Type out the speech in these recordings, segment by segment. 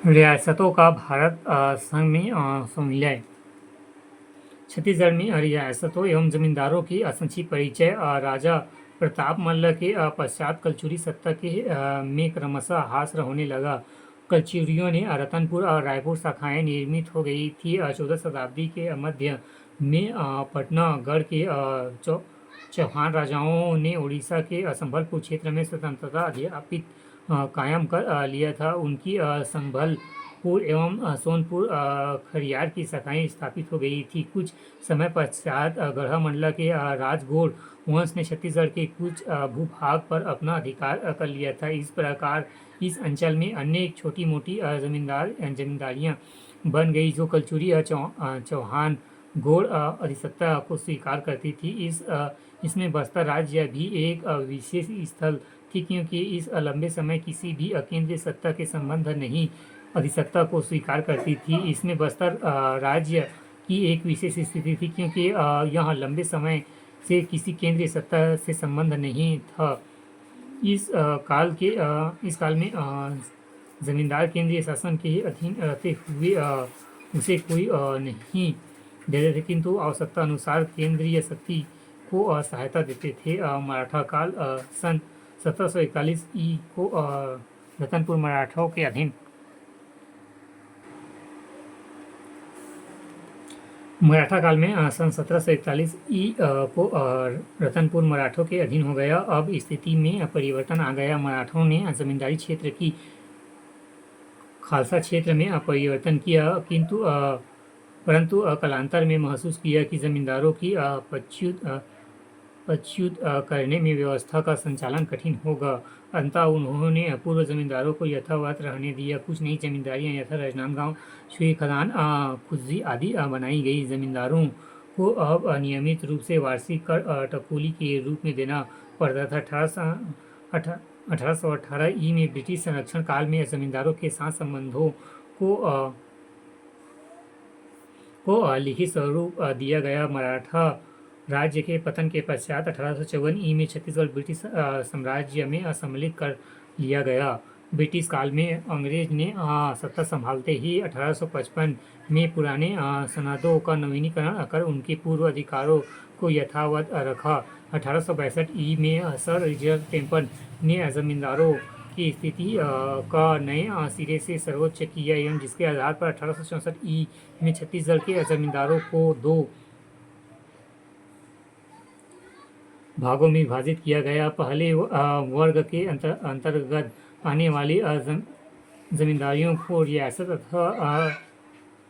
रियासतों का भारत संघ में संविलय। छत्तीसगढ़ में रियासतों एवं जमींदारों की संक्षिप्त परिचय। राजा प्रताप मल्ल के पश्चात कलचुरी सत्ता में क्रमशः ह्रास होने लगा। कलचुरियों ने रतनपुर और रायपुर शाखाएं निर्मित हो गई थी। 14 शताब्दी के मध्य में पटना गढ़ के चौहान राजाओं ने उड़ीसा के संबलपुर क्षेत्र में स्वतंत्रता अधियापित कायम कर लिया था। उनकी संबलपुर एवं सोनपुर खरियार की शाखाएं स्थापित हो गई थी। कुछ समय पश्चात गढ़ामंडला के राजगोड़ वंश ने छत्तीसगढ़ के कुछ भूभाग पर अपना अधिकार कर लिया था। इस प्रकार इस अंचल में अनेक छोटी मोटी जमींदारियां बन गई जो कलचुरी चौहान गौड़ अधिसत्ता को स्वीकार करती थी। इसमें बस्तर राज्य भी एक विशेष स्थल थी, क्योंकि इस लंबे समय किसी भी केंद्रीय सत्ता के संबंध नहीं अधिसत्ता को स्वीकार करती थी। इसमें बस्तर राज्य की एक विशेष स्थिति थी, क्योंकि यह लंबे समय से किसी केंद्रीय सत्ता से संबंध नहीं था। इस काल में जमींदार केंद्रीय शासन के अधीन रहते हुए उसे कोई नहीं देते थे, किंतु आवश्यकता अनुसार केंद्रीय शक्ति को सहायता देते थे। मराठा काल सन 1741 ई को रतनपुर मराठों के अधीन मराठा काल में सन 1741 ई को रतनपुर मराठों के अधीन हो गया। अब स्थिति में परिवर्तन आ गया। मराठों ने जमींदारी क्षेत्र की खालसा क्षेत्र में परिवर्तन किया, परंतु कालांतर में महसूस किया कि जमींदारों की पदच्युत करने में व्यवस्था का संचालन कठिन होगा। अंततः उन्होंने पूर्व जमींदारों को यथावत रहने दिया। कुछ नई जमींदारियां यथा राजनांदगांव, छुई खदान, खुजरी आदि बनाई गई। जमींदारों को अब नियमित रूप से वार्षिक कर टपोली के रूप में देना पड़ता था। 1818 ई में ब्रिटिश संरक्षण काल में जमींदारों के साथ संबंधों को लिखित स्वरूप दिया गया। मराठा राज्य के पतन के पश्चात 1854 ई में छत्तीसगढ़ ब्रिटिश साम्राज्य में सम्मिलित कर लिया गया। ब्रिटिश काल में अंग्रेज ने सत्ता संभालते ही 1855 में पुराने सनदों का नवीनीकरण कर उनके पूर्व अधिकारों को यथावत रखा। 1862 ई में सर रिचर्ड टेम्पल ने जमींदारों की स्थिति का नए सिरे से सर्वोच्च किया एवं जिसके आधार पर 1864 ई में छत्तीसगढ़ के जमींदारों को 2 भागों में विभाजित किया गया। पहले वर्ग के अंतर्गत आने वाली जमींदारियों को रियासत अथवा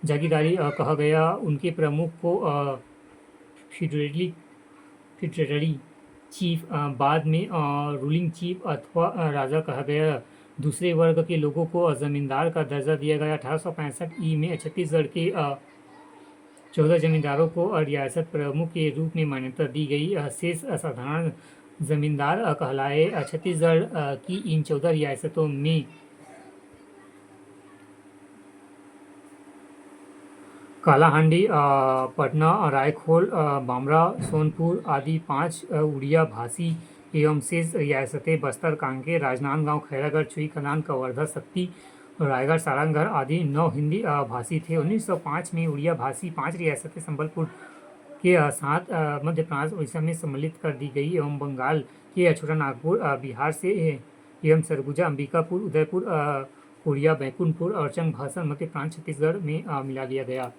जागीरदारी कहा गया। उनके प्रमुख को फिडरली चीफ, बाद में रूलिंग चीफ अथवा राजा कहा गया। दूसरे वर्ग के लोगों को जमींदार का दर्जा दिया गया। 1865 ई में छत्तीसगढ़ के 14 जमींदारों को रियासत प्रमुख के रूप में मान्यता दी गई। शेष साधारण जमींदार कहलाए। छत्तीसगढ़ की इन 14 रियासतों में कालाहांडी, पटना, रायखोल, बामरा, सोनपुर आदि 5 उड़िया भाषी एवं शेष रियासतें बस्तर, कांकेर, राजनांदगांव, खैरागढ़, छुई खदान, कवर्धा, शक्ति, रायगढ़, सारंगढ़ आदि 9 हिंदी भाषी थे। 1905 में उड़िया भाषी 5 रियासतें संबलपुर के साथ मध्य प्रदेश उड़ीसा में सम्मिलित कर दी गई एवं बंगाल के छोटा नागपुर, बिहार से एवं सरगुजा, अंबिकापुर, उदयपुर, कोरिया, बैकुंठपुर और चंग भाषण मध्य प्रांत छत्तीसगढ़ में मिला दिया गया।